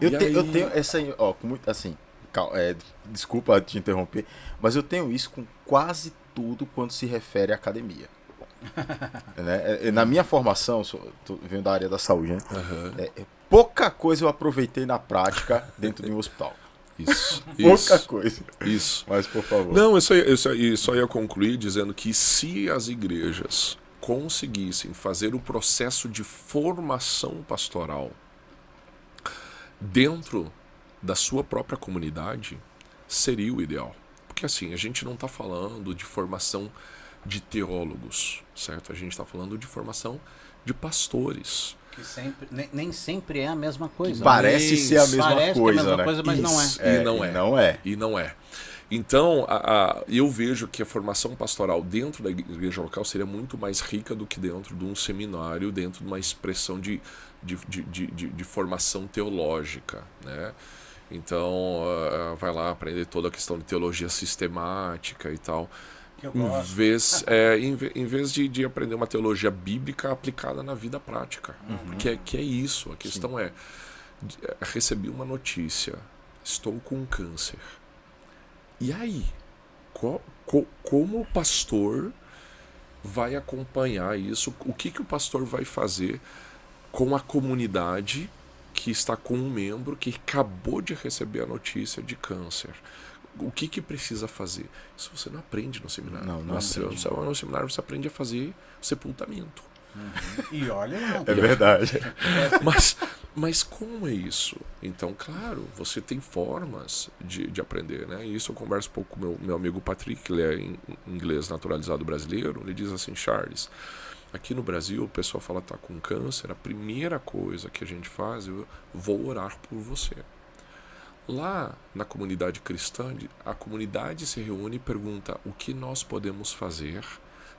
Eu tenho essa, ó, assim, desculpa te interromper, mas eu tenho isso com quase tudo quando se refere à academia. Né? Na minha formação, venho da área da saúde, né? Pouca coisa eu aproveitei na prática dentro de um hospital. Isso. Pouca coisa. Isso. Mas, por favor. Não, eu só ia concluir dizendo que se as igrejas conseguissem fazer o processo de formação pastoral dentro da sua própria comunidade, seria o ideal. Porque assim, a gente não está falando de formação de teólogos, certo? A gente está falando de formação de pastores. Que nem sempre é a mesma coisa. Parece ser a mesma coisa, né? Mas não é. E não é. Então, eu vejo que a formação pastoral dentro da igreja local seria muito mais rica do que dentro de um seminário, dentro de uma expressão de formação teológica, né? Então, vai lá aprender toda a questão de teologia sistemática e tal. Em vez de aprender uma teologia bíblica aplicada na vida prática. Que é isso. A questão recebi uma notícia, estou com câncer. E aí? Como o pastor vai acompanhar isso? O que o pastor vai fazer com a comunidade que está com um membro que acabou de receber a notícia de câncer? O que precisa fazer? Isso você não aprende no seminário. Não aprende. No seminário você aprende a fazer sepultamento. E olha lá. É verdade. Mas como é isso? Então, claro, você tem formas de aprender, né? E isso eu converso um pouco com meu amigo Patrick, que ele é inglês naturalizado brasileiro. Ele diz assim, Charles, aqui no Brasil o pessoal fala que tá com câncer, a primeira coisa que a gente faz, eu vou orar por você. Lá na comunidade cristã, a comunidade se reúne e pergunta o que nós podemos fazer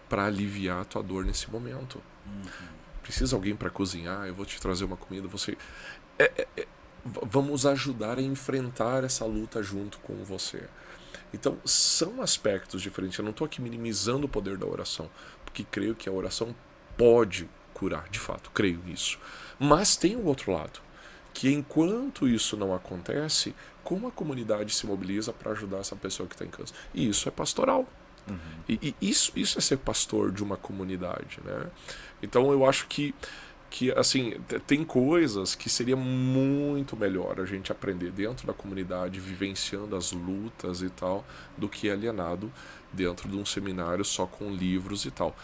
para aliviar a tua dor nesse momento. Precisa alguém para cozinhar? Eu vou te trazer uma comida. Vamos ajudar a enfrentar essa luta junto com você. Então, são aspectos diferentes. Eu não estou aqui minimizando o poder da oração, porque creio que a oração pode curar, de fato, creio nisso. Mas tem o outro lado, que enquanto isso não acontece, como a comunidade se mobiliza para ajudar essa pessoa que está em câncer? E isso é pastoral. E isso é ser pastor de uma comunidade, né? Então eu acho que assim, tem coisas que seria muito melhor a gente aprender dentro da comunidade, vivenciando as lutas e tal, do que alienado dentro de um seminário só com livros e tal.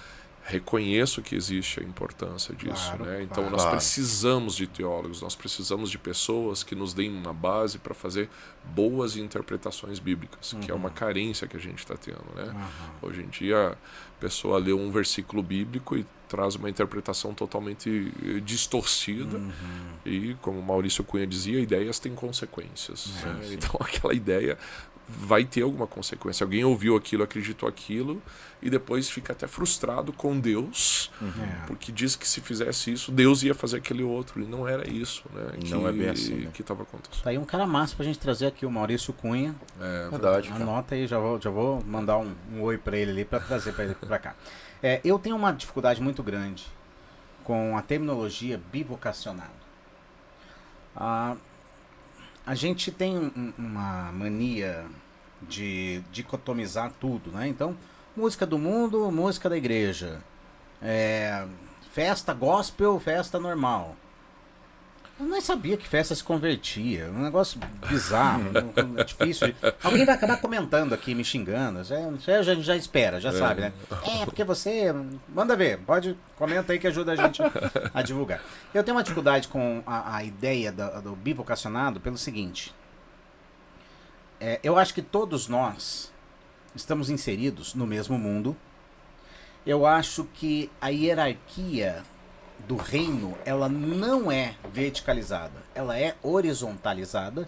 Reconheço que existe a importância disso, claro, né? Então claro. nós precisamos de teólogos, nós precisamos de pessoas que nos deem uma base para fazer boas interpretações bíblicas, que é uma carência que a gente está tendo, né? Hoje em dia a pessoa lê um versículo bíblico e traz uma interpretação totalmente distorcida e, como Maurício Cunha dizia, ideias têm consequências, né? Então aquela ideia vai ter alguma consequência. Alguém ouviu aquilo, acreditou aquilo e depois fica até frustrado com Deus, porque diz que se fizesse isso, Deus ia fazer aquele outro, e não era isso, né? Não é bem assim, né? Que estava acontecendo. Tá aí um cara massa pra gente trazer aqui, o Maurício Cunha. Verdade, cara. Anota aí, já vou mandar um oi pra ele ali, pra trazer pra ele pra cá. Eu tenho uma dificuldade muito grande com a terminologia bivocacional. A gente tem uma mania de dicotomizar tudo, né? Então, música do mundo, música da igreja. Festa gospel, festa normal. Eu nem sabia que festa se convertia. Um negócio bizarro, difícil. Alguém vai acabar comentando aqui, me xingando. Você já espera, já sabe, né? Porque você... Manda ver, comenta aí que ajuda a gente a divulgar. Eu tenho uma dificuldade com a ideia do bivocacionado pelo seguinte. Eu acho que todos nós estamos inseridos no mesmo mundo. Eu acho que a hierarquia do reino, ela não é verticalizada, ela é horizontalizada.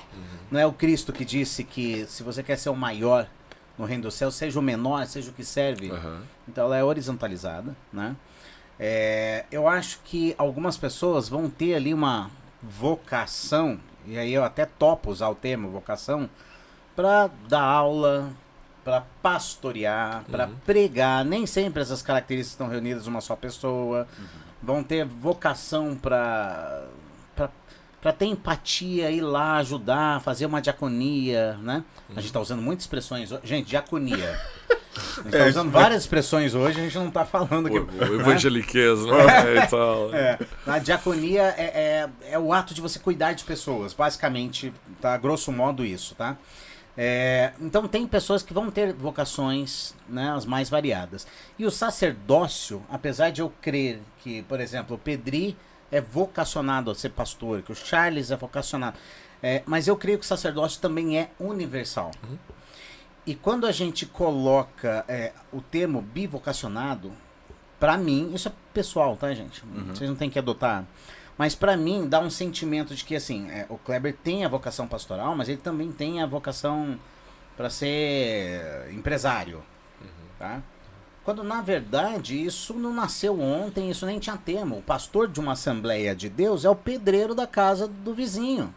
Não é o Cristo que disse que se você quer ser o maior no reino do céu, seja o menor, seja o que serve. Então ela é horizontalizada, né? Eu acho que algumas pessoas vão ter ali uma vocação, e aí eu até topo usar o termo vocação, para dar aula, para pastorear, para pregar. Nem sempre essas características estão reunidas em uma só pessoa. Vão ter vocação para ter empatia, ir lá, ajudar, fazer uma diaconia, né? A gente está usando muitas expressões. Gente, diaconia. A gente está usando várias expressões hoje, a gente não está falando que... O evangeliquez, né? E tal. A diaconia é o ato de você cuidar de pessoas, basicamente, tá? Grosso modo isso, tá? Então tem pessoas que vão ter vocações, né, as mais variadas. E o sacerdócio, apesar de eu crer que, por exemplo, o Pedri é vocacionado a ser pastor, que o Charles é vocacionado, mas eu creio que o sacerdócio também é universal. E quando a gente coloca o termo bivocacionado, pra mim, isso é pessoal, tá, gente? Vocês não têm que adotar. Mas pra mim dá um sentimento de que assim, o Kleber tem a vocação pastoral, mas ele também tem a vocação para ser empresário, tá? Quando na verdade isso não nasceu ontem, isso nem tinha termo. O pastor de uma Assembleia de Deus é o pedreiro da casa do vizinho.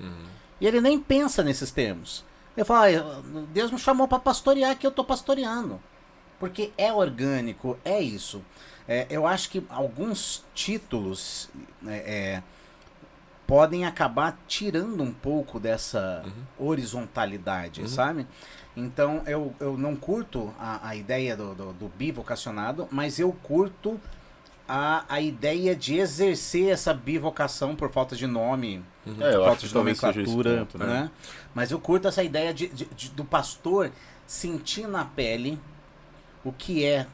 E ele nem pensa nesses termos. Ele fala, Deus me chamou para pastorear, que eu tô pastoreando. Porque é orgânico, é isso. Eu acho que alguns títulos podem acabar tirando um pouco dessa horizontalidade, sabe? Então eu não curto a ideia do bivocacionado, mas eu curto a ideia de exercer essa bivocação por falta de nome, por falta de nomenclatura, ponto, né? Mas eu curto essa ideia do pastor sentir na pele o que é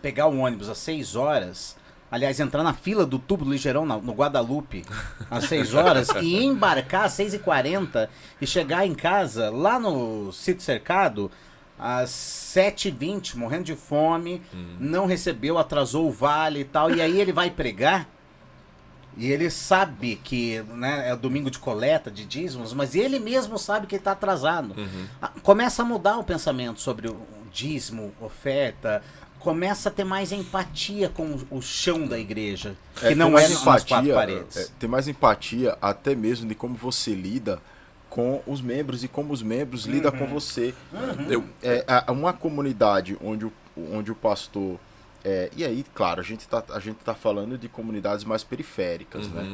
pegar o ônibus às 6 horas, aliás, entrar na fila do tubo do Ligeirão, no Guadalupe, às 6 horas, e embarcar às 6h40 e chegar em casa, lá no Sítio Cercado, às 7h20, morrendo de fome, não recebeu, atrasou o vale e tal, e aí ele vai pregar, e ele sabe que, né, é o domingo de coleta, de dízimos, mas ele mesmo sabe que ele está atrasado. Começa a mudar o pensamento sobre o dízimo, oferta, começa a ter mais empatia com o chão da igreja, que não é nas 4 paredes. Tem mais empatia até mesmo de como você lida com os membros e como os membros lidam com você. Uma comunidade onde o pastor... e aí, claro, a gente tá falando de comunidades mais periféricas, né?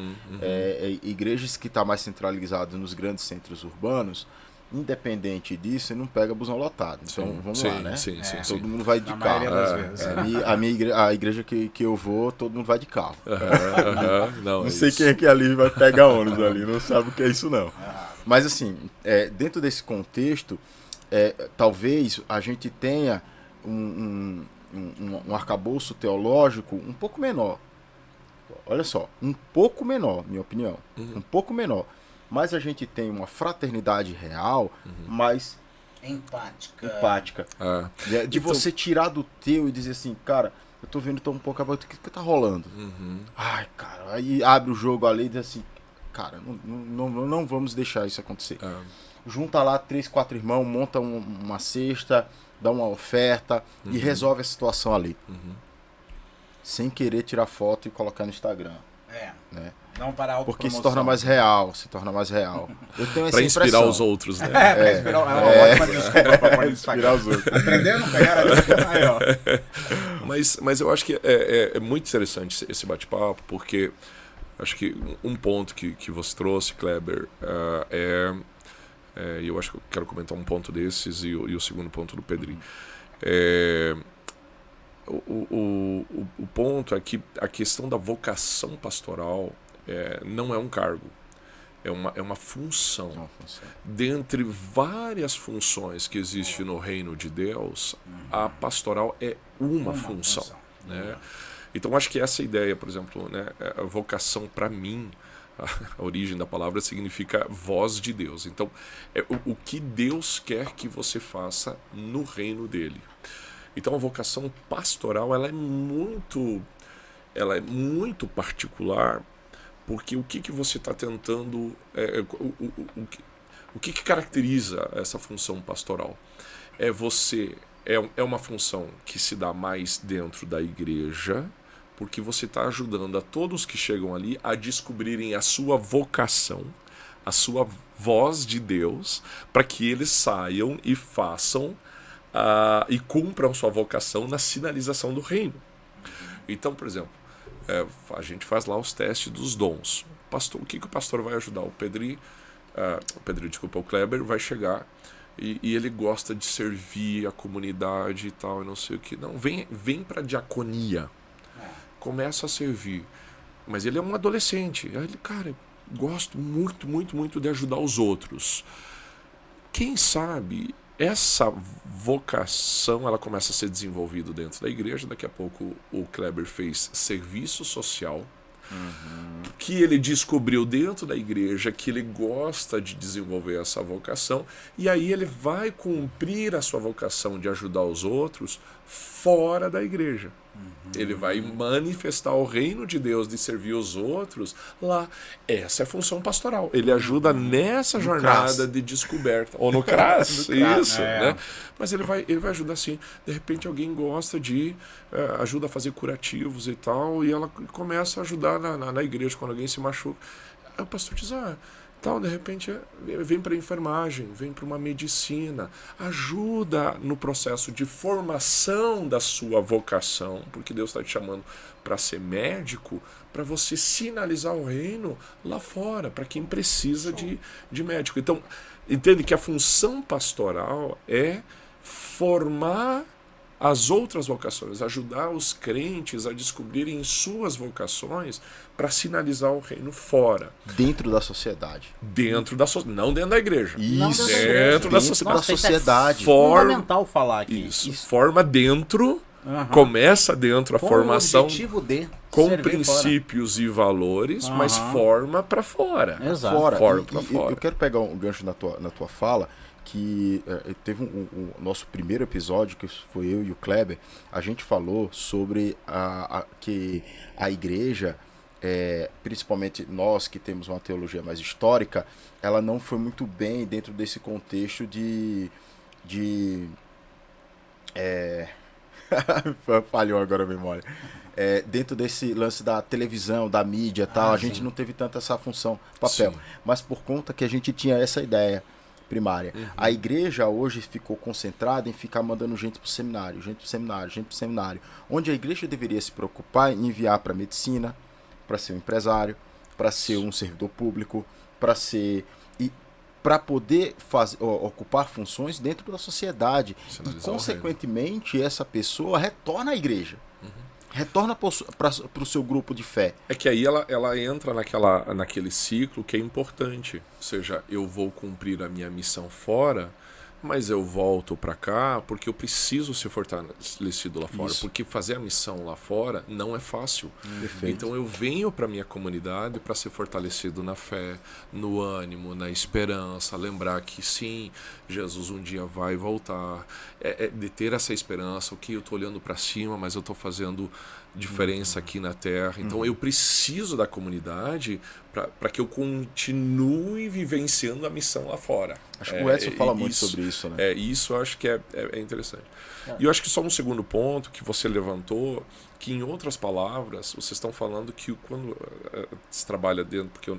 Igrejas que estão mais centralizadas nos grandes centros urbanos, independente disso, não pega busão lotado. Então, vamos lá, né? Todo mundo vai de carro. A igreja que eu vou, todo mundo vai de carro. Não sei quem é que ali vai pegar ônibus ali, não sabe o que é isso não. Mas assim, dentro desse contexto, talvez a gente tenha um arcabouço teológico um pouco menor. Olha só, um pouco menor, minha opinião. Um pouco menor. Mas a gente tem uma fraternidade real, mais empática. De você tirar do teu e dizer assim, cara, eu tô vendo tão um pouco, o que tá rolando? Ai, cara, aí abre o jogo ali e diz assim, cara, não vamos deixar isso acontecer. Junta lá 3, 4 irmãos, monta uma cesta, dá uma oferta e resolve a situação ali. Sem querer tirar foto e colocar no Instagram. Né? Não para porque se torna mais real, Eu tenho essa pra inspirar impressão. os outros, né? Pra inspirar, uma ótima desculpa pra pôr no inspirar os outros. Aprenderam? Pegaram a desculpa? Aí, ó. Mas eu acho que é muito interessante esse bate-papo, porque acho que um ponto que você trouxe, Kleber, e eu acho que eu quero comentar um ponto desses e o segundo ponto do Pedrinho. O ponto é que a questão da vocação pastoral não é um cargo, é uma função. Uma função. Dentre várias funções que existem no reino de Deus, a pastoral é uma função. Né? Então, acho que essa ideia, por exemplo, né, a vocação para mim, a origem da palavra significa voz de Deus. Então, o que Deus quer que você faça no reino dele. Então, a vocação pastoral ela é muito particular, porque o que você está tentando... o que caracteriza essa função pastoral? É uma função que se dá mais dentro da igreja, porque você está ajudando a todos que chegam ali a descobrirem a sua vocação, a sua voz de Deus, para que eles saiam e façam e cumpram sua vocação na sinalização do reino. Então, por exemplo, a gente faz lá os testes dos dons. O que o pastor vai ajudar? O Kleber vai chegar e ele gosta de servir a comunidade e tal, e não sei o que. Não, vem para a diaconia. Começa a servir. Mas ele é um adolescente. Aí ele, cara, gosto muito, muito, muito de ajudar os outros. Quem sabe essa vocação ela começa a ser desenvolvida dentro da igreja. Daqui a pouco o Kleber fez serviço social, que ele descobriu dentro da igreja que ele gosta de desenvolver essa vocação, e aí ele vai cumprir a sua vocação de ajudar os outros fora da igreja. Ele vai manifestar o reino de Deus, de servir os outros lá. Essa é a função pastoral. Ele ajuda nessa jornada de descoberta. Ou no CRAS, isso. Né? Mas ele vai ajudar assim. De repente alguém gosta de... ajuda a fazer curativos e tal, e ela começa a ajudar na igreja quando alguém se machuca. Aí o pastor diz, tal, de repente vem para a enfermagem, vem para uma medicina, ajuda no processo de formação da sua vocação, porque Deus está te chamando para ser médico, para você sinalizar o reino lá fora, para quem precisa de médico. Então, entende que a função pastoral é formar as outras vocações, ajudar os crentes a descobrirem suas vocações para sinalizar o reino fora. Dentro da sociedade. Não dentro da igreja. Isso. Dentro da sociedade. É fundamental falar aqui. Isso. Forma dentro, começa dentro a formação o objetivo de com princípios e valores, mas forma para fora. Exato. Forma para fora. Eu quero pegar um gancho na tua fala, que teve o nosso primeiro episódio, que foi eu e o Kleber, a gente falou sobre que a igreja, principalmente nós que temos uma teologia mais histórica, ela não foi muito bem dentro desse contexto de falhou agora a memória. Dentro desse lance da televisão, da mídia e tal, a gente não teve tanto essa função, papel. Sim. Mas por conta que a gente tinha essa ideia primária. A igreja hoje ficou concentrada em ficar mandando gente para o seminário, onde a igreja deveria se preocupar em enviar para medicina, para ser um empresário, para ser um servidor público, para poder ocupar funções dentro da sociedade. E, consequentemente, essa pessoa retorna à igreja. Retorna para o seu grupo de fé. É que aí ela entra naquele ciclo que é importante. Ou seja, eu vou cumprir a minha missão fora, mas eu volto para cá porque eu preciso ser fortalecido lá fora. Isso. Porque fazer a missão lá fora não é fácil. Então eu venho para minha comunidade para ser fortalecido na fé, no ânimo, na esperança, lembrar que sim, Jesus um dia vai voltar, de ter essa esperança, ok, eu estou olhando para cima, mas eu estou fazendo diferença aqui na terra. Então eu preciso da comunidade para que eu continue vivenciando a missão lá fora. Acho que o Edson fala muito sobre isso, né? Isso eu acho que é interessante. E eu acho que só um segundo ponto que você levantou, que em outras palavras, vocês estão falando que quando se trabalha dentro, porque eu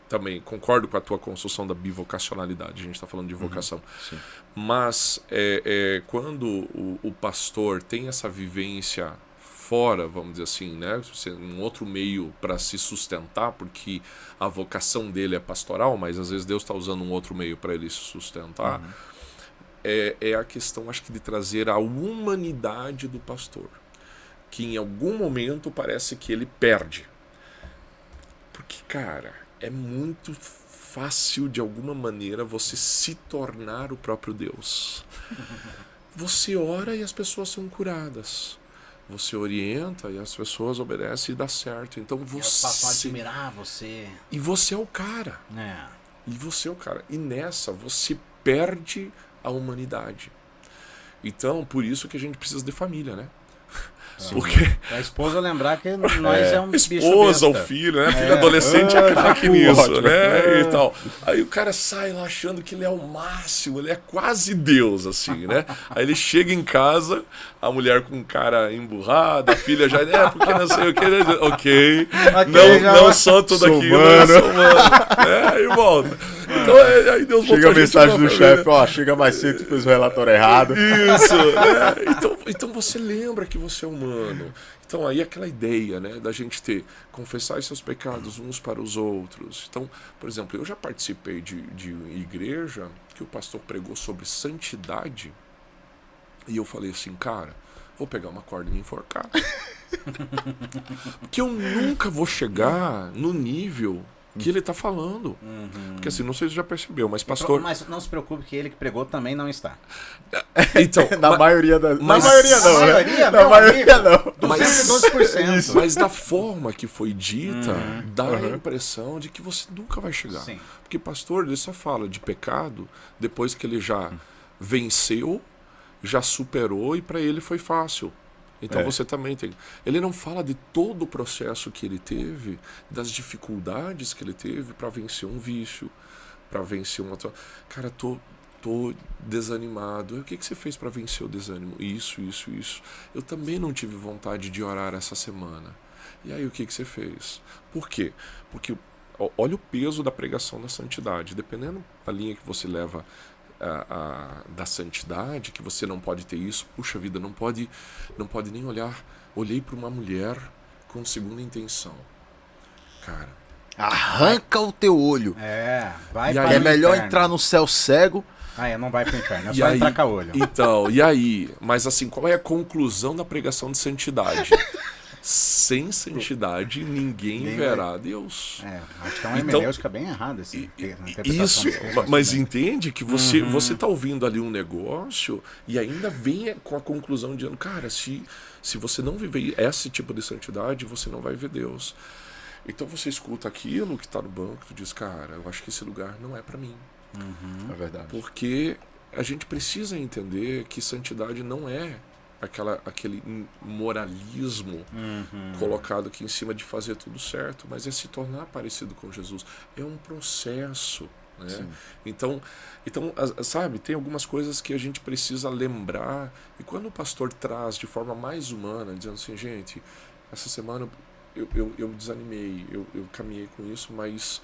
também concordo com a tua construção da bivocacionalidade, a gente está falando de vocação. Sim. Mas quando o pastor tem essa vivência fora, vamos dizer assim, né? Um outro meio para se sustentar, porque a vocação dele é pastoral, mas às vezes Deus está usando um outro meio para ele se sustentar. É a questão, acho que, de trazer a humanidade do pastor, que em algum momento parece que ele perde. Porque, cara, é muito fácil, de alguma maneira, você se tornar o próprio Deus. Você ora e as pessoas são curadas. Você orienta e as pessoas obedecem e dá certo. Então Elas passam a admirar você. E você é o cara. E você é o cara. E nessa você perde a humanidade. Então, por isso que a gente precisa de família, né? Porque a esposa lembrar que nós é um bicho esposa, o besta. filho, né? Filho adolescente é craque nisso, ótimo. né? E tal. Aí o cara sai lá achando que ele é o máximo, ele é quase Deus, assim, né? Aí ele chega em casa, a mulher com cara emburrada, a filha já, porque não sei o que, ok, não sou tudo sou aquilo, humano. sou humano. Aí volta. Então, aí Deus Chega a gente mensagem numa do família. chefe, ó, chega mais cedo, tu fez o relatório errado. Isso, né? Então você lembra que você é humano. Então aí aquela ideia, né, da gente confessar seus pecados uns para os outros. Então, por exemplo, eu já participei de igreja que o pastor pregou sobre santidade e eu falei assim, cara, vou pegar uma corda e me enforcar. Porque eu nunca vou chegar no nível que ele está falando. Porque assim, não sei se você já percebeu, mas pastor... Mas não se preocupe que ele que pregou também não está. Então, Na maioria das... mas- Na maioria não, Na né? maioria, Na meu maioria amigo, não. 212%. Mas da forma que foi dita, dá a impressão de que você nunca vai chegar. Sim. Porque pastor, ele só fala de pecado depois que ele já venceu, já superou e para ele foi fácil. Então você também tem. Ele não fala de todo o processo que ele teve, das dificuldades que ele teve para vencer um vício, para vencer uma... Cara, tô desanimado. O que você fez para vencer o desânimo? Isso. Eu também não tive vontade de orar essa semana. E aí o que você fez? Por quê? Porque olha o peso da pregação da santidade. Dependendo da linha que você leva da santidade, que você não pode ter isso, puxa vida, não pode nem olhar. Olhei para uma mulher com segunda intenção. Cara, Arranca o teu olho. Vai E para aí- É o melhor inferno. entrar no céu cego. Não vai pro inferno, é E só aí- entrar com a olho. Então, e aí? Mas assim, qual é a conclusão da pregação de santidade? Sem santidade, ninguém verá Deus. Acho que é uma Então- hermenêutica bem errada esse Isso, mas entende que você tá ouvindo ali um negócio e ainda vem com a conclusão dizendo, cara, se você não viver esse tipo de santidade, você não vai ver Deus. Então você escuta aquilo que está no banco, tu diz, cara, eu acho que esse lugar não é para mim. É verdade. Porque a gente precisa entender que santidade não é aquele moralismo colocado aqui em cima de fazer tudo certo, mas é se tornar parecido com Jesus. É um processo, né? Então, sabe, tem algumas coisas que a gente precisa lembrar, e quando o pastor traz de forma mais humana, dizendo assim, gente, essa semana eu desanimei, eu caminhei com isso, mas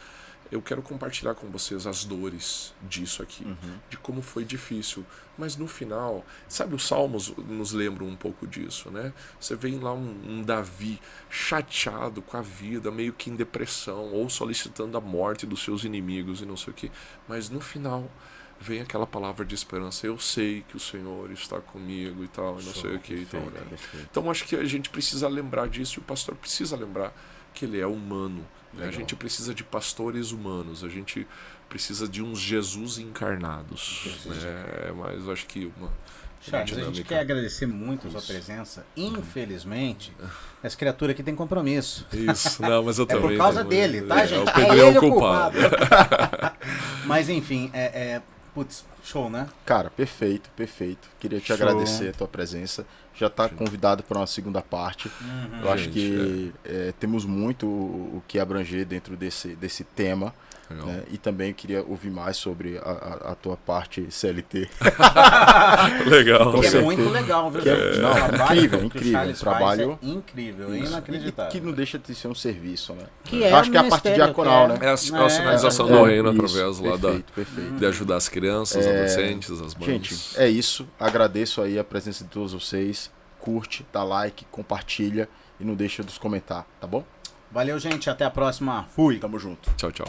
eu quero compartilhar com vocês as dores disso aqui, de como foi difícil. Mas no final, sabe, os Salmos nos lembram um pouco disso, né? Você vê lá um Davi chateado com a vida, meio que em depressão, ou solicitando a morte dos seus inimigos e não sei o quê. Mas no final vem aquela palavra de esperança, eu sei que o Senhor está comigo e tal, e não sei o que e tal, né? Então acho que a gente precisa lembrar disso, e o pastor precisa lembrar que ele é humano. Né? A gente precisa de pastores humanos, a gente precisa de uns Jesus encarnados. Né? Mas eu acho que uma Charles, a gente quer agradecer muito a sua presença. Infelizmente, essa criatura aqui tem compromisso. Isso, não, mas eu É também. por causa tenho- dele, tá, gente? O Pedro é ele o culpado. Mas enfim, putz, show, né? Cara, perfeito. Queria te Show. agradecer a tua presença. Já está convidado para uma segunda parte. Eu acho que temos muito o que abranger dentro desse tema. Legal. Né? E também queria ouvir mais sobre a tua parte CLT. Legal. Que é certeza. muito legal, viu? Que é- gente? não, O trabalho incrível, que o incrível. Charles O trabalho- faz é incrível, é Isso. inacreditável. E que não deixa de ser um serviço, né? Que Eu acho que é a parte ministério, diaconal, que né? É a sinalização do reino isso, através lá perfeito. de ajudar as crianças, adolescentes, as mães. Gente, é isso. Agradeço aí a presença de todos vocês. Curte, dá like, compartilha e não deixa de comentar, tá bom? Valeu, gente. Até a próxima. Fui. Tamo junto. Tchau, tchau.